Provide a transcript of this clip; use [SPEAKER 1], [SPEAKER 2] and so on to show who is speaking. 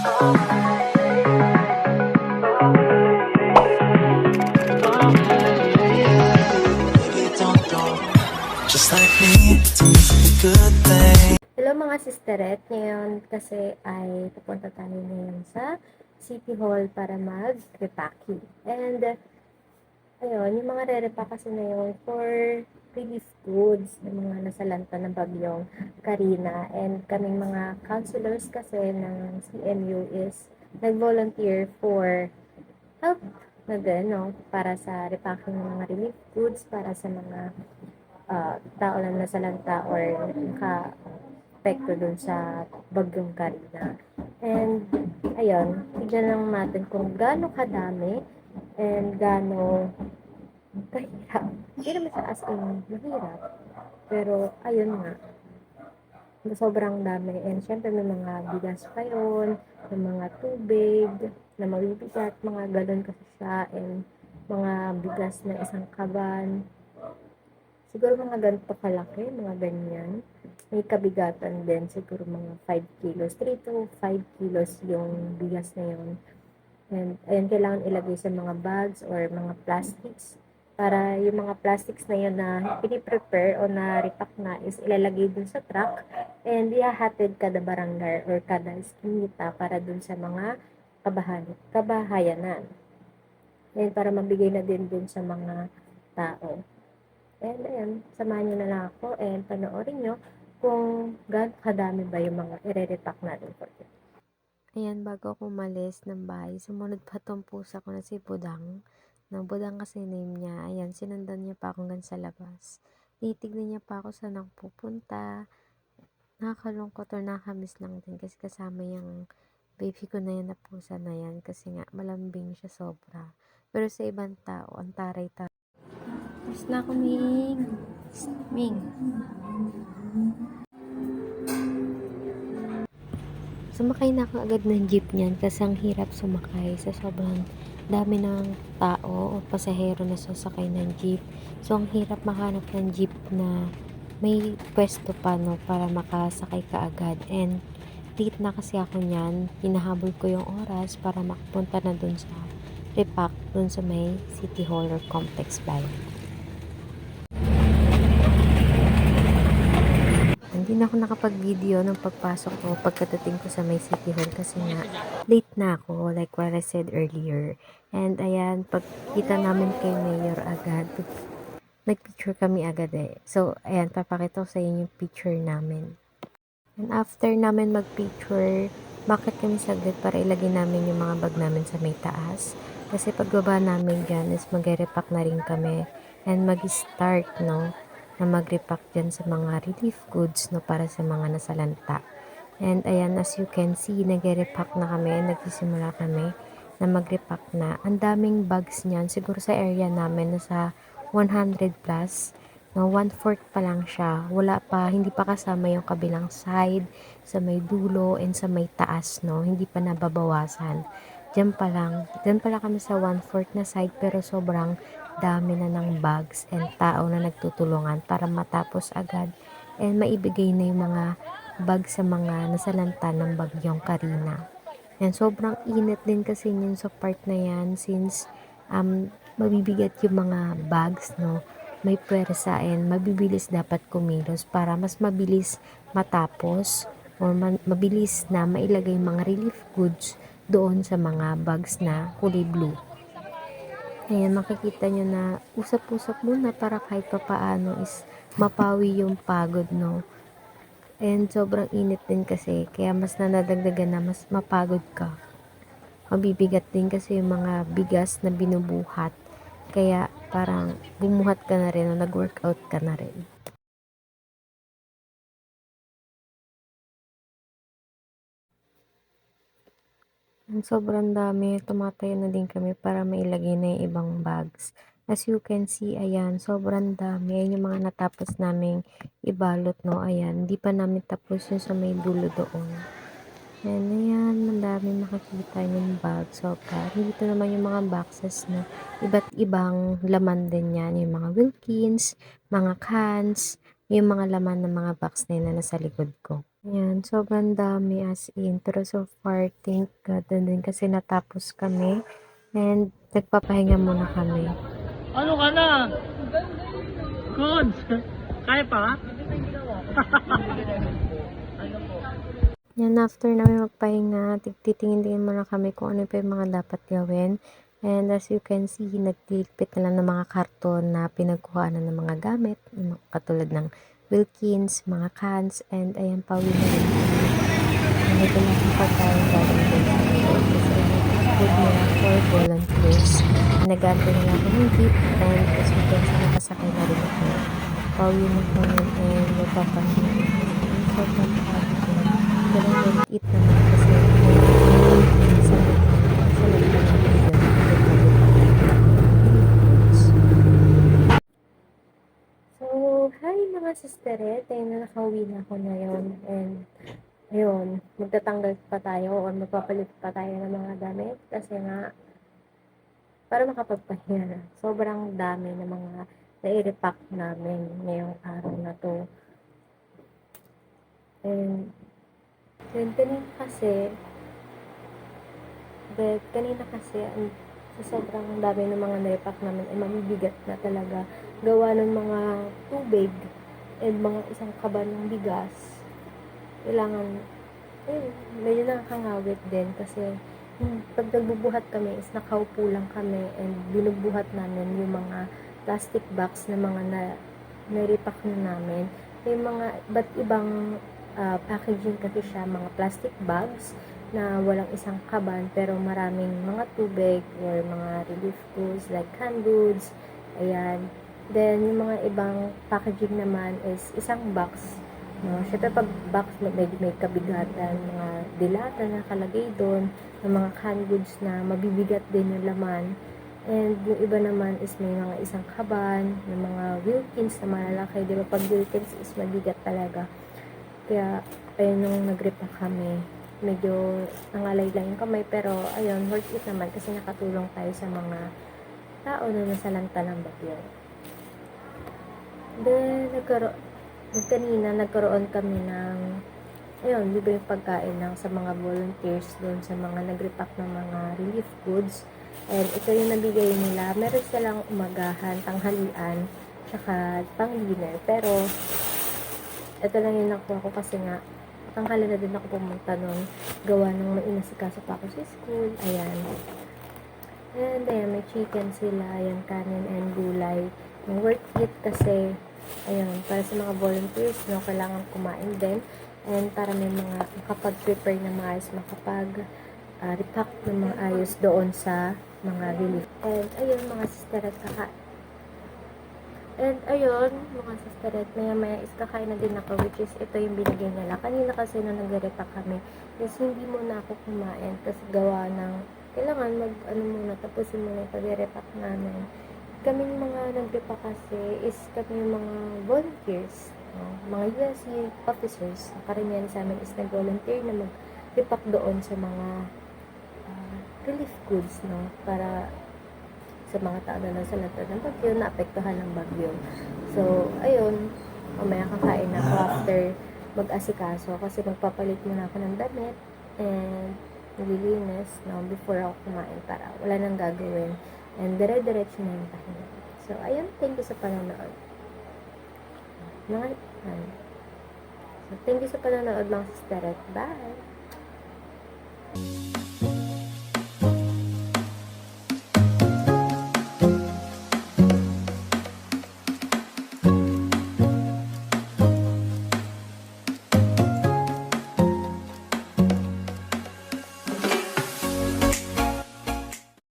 [SPEAKER 1] Just like me, to me it's a good thing.
[SPEAKER 2] Hello mga sisteret, ngayon kasi ay pupunta tayo ngayon sa City Hall para mag-repacking. And ayun, yung mga re-repack kasi na yun for relief goods ng mga nasalanta ng bagyong Karina. And kaming mga counselors kasi ng CMU is nag-volunteer for help na din, no? Para sa repacking ng mga relief goods, para sa mga tao na nasalanta or naka-apekto dun sa bagyong Karina. And, ayun, tignan lang natin kung gaano kadami and gaano kahirap. Hindi naman sa as in mahirap. Pero, ayun nga, sobrang dami. And, syempre, may mga bigas pa yun, may mga tubig, na mabibigat, mga galon kasi siya, and mga bigas na isang kaban. Siguro mga ganito kalaki, mga ganyan. May kabigatan din, siguro mga 5 kilos. 3 to 5 kilos yung bigas na yun. And ayun, kailangan ilagay sa mga bags or mga plastics. Para yung mga plastics na yun na piniprepare o na-repack na is ilalagay dun sa truck and ihahatid kada barangay or kada eskinita para dun sa mga kabahayanan. And para mabigay na din dun sa mga tao. And ayan, samahan nyo na lang ako and panoorin nyo kung gaano kadami ba yung mga i-repack natin for today. Ayan, bago ako umalis ng bahay, sumunod pa tong pusa ko na si Budang. Na Budang kasi name niya. Ayan, sinundan niya pa ako hanggang sa labas. Titignan niya pa ako saan ako pupunta. Nakakalungkot or nakakamiss lang din kasi kasama yung baby ko na yan na pusa na yan kasi nga malambing siya sobra. Pero sa ibang tao, ang taray-taray. Tapos na ako, Ming. Ming. Sumakay na ako agad ng jeep niyan kasi ang hirap sumakay sa sobrang dami ng tao o pasahero na sasakay ng jeep. So, ang hirap makahanap ng jeep na may pwesto pa, no, para makasakay ka agad. And, late na kasi ako niyan. Hinahabol ko yung oras para makapunta na dun sa repack, dun sa may City Hall or Complex Bayan. Hindi na ako nakapag-video nung pagpasok ko pagkadating ko sa may City Hall kasi nga late na ako like what I said earlier. And ayan, pagkita namin kay Mayor agad, nagpicture kami agad eh. So ayan, papakita ko sa inyo yung picture namin. And after namin magpicture, bakit kami saglit para ilagay namin yung mga bag namin sa may taas. Kasi pagbaba namin dyan is mag-repack na rin kami and mag-start, no, na mag-repack dyan sa mga relief goods, no, para sa mga nasalanta. And ayan, as you can see, nag-repack na kami, nagsisimula kami na mag-repack na. Ang daming bags niyan, siguro sa area namin, nasa 100 plus, no, 1/4 pa lang siya. Wala pa, hindi pa kasama yung kabilang side, sa may dulo, and sa may taas, no, hindi pa nababawasan. Diyan pa lang kami sa 1/4 na side, pero sobrang dami na ng bags and tao na nagtutulungan para matapos agad and maibigay na yung mga bag sa mga nasalanta ng bagyong Karina. And sobrang init din kasi yun sa part na yan since mabibigat yung mga bags, no, may pwersa and mabibilis dapat kumilos para mas mabilis matapos or mabilis na mailagay mga relief goods doon sa mga bags na kulay blue. Ayan, makikita nyo na usap-usap muna para kahit papaano is mapawi yung pagod, no. And sobrang init din kasi, kaya mas nanadagdagan na mas mapagod ka. Mabibigat din kasi yung mga bigas na binubuhat. Kaya parang bumuhat ka na rin o nag-workout ka na rin. And sobrang dami, tumatayo na din kami para mailagay na yung ibang bags. As you can see, ayan, sobrang dami. Ayan yung mga natapos naming ibalot, no. Ayan, hindi pa namin tapos yung sa may dulo doon. And ayan, ang dami makikita yung bag. Sobra. Dito naman yung mga boxes na iba't ibang laman din yan. Yung mga Wilkins, mga cans, yung mga laman ng mga box na yun na nasa likod ko. Yan, sobrang dami as in. Pero so far, thank God na din kasi natapos kami. And nagpapahinga muna kami.
[SPEAKER 3] Ano ka na? Goods! Kaya pa?
[SPEAKER 2] Yan, after namin magpahinga, titingin-tingin muna kami kung ano pa yung mga dapat gawin. And as you can see, nagtitipit na lang ng mga karton na pinagkuhaan ng mga gamit, yung katulad ng Wilkins, mga cans, and ayan, pauwi na rin kami. And ito na ang pagkain galing din sa loob. Kasi food nila for volunteers. Nag-aantay na lang ako ng jeep, and as you can see, nakasakay na rin ako. Pauwi na kami, and magpapahinga. Sobrang pagod ko. Pero don't eat naman kasi sa So, hi mga sisteret. Ayun na, nakauwi na ako ngayon. And, ayun, magtatanggal pa tayo or magpapalit pa tayo ng mga damit. Kasi nga, para makapagpahinga na. Sobrang dami ng mga nai-repack namin ngayong araw na to. And, yun, kanina kasi, sa sobrang dami ng mga naipack namin, ay mabibigat na talaga. Gawa ng mga tubig and mga isang kaban ng bigas. Kailangan, medyo nakakangawit din kasi pag nagbubuhat kami is nakaupo lang kami and binubuhat namin yung mga plastic box na mga na-repack na namin. May mga iba't ibang packaging kasi siya, mga plastic bags na walang isang kaban pero maraming mga tubig or mga relief goods like canned goods. Ayan. Then, yung mga ibang packaging naman is isang box. No? Siyempre, pag box, may kabigatan, mga dilata na nakalagay doon, ng mga canned goods na mabibigat din yung laman. And yung iba naman is may mga isang kaban, yung mga Wilkins na malalaki. Di ba, pag Wilkins is mabigat talaga. Kaya, ayun, nung nag-repack kami, medyo nangalay lang yung kamay, pero ayun, worth it naman kasi nakatulong tayo sa mga tao na nasalanta ng bagyo. Then, nagkaroon kami ng ayun, libreng pagkain lang sa mga volunteers doon sa mga nag-repack ng mga relief goods. And ito yung nabigay nila. Meron silang umagahan, tanghalian, tsaka pang-dinner. Pero, ito lang yung nakuha ko kasi nga, tangkala na din ako pumunta nun. Gawa nung may inasikaso pa ako sa school. Ayan. And ayan, may chicken sila. Ayan, kanin and gulay. Yung worth it kasi, ayan, para sa mga volunteers, no, kailangan kumain din. And para may mga makapag-prepare na maayos, repack na maayos doon sa mga relief. And ayun, mga sister at kaka. And ayun, mga sister at maya-maya is kakain na din ako, which is ito yung binigay nila. Kanina kasi nung nag-repack kami, is hindi muna ako kumain kasi gawa ng kailangan muna, tapusin muna yung pag-repack namin. Kaming mga nag-repack kasi is kami yung mga volunteers, mga USC officers. Karamihan sa amin is nag-volunteer na mag-repack doon sa mga relief goods, no, para sa mga tao na nasa lantad ng bagyo, naapektuhan ng bagyo. So, ayun, mamaya kakain ako after mag-asikaso kasi magpapalit muna ako ng damit and nililinis, no, before ako kumain para wala nang gagawin and dire-diretso na yung pahinga. So, ayun, thank you sa panonood. So, thank you sa panonood mga sister. Bye!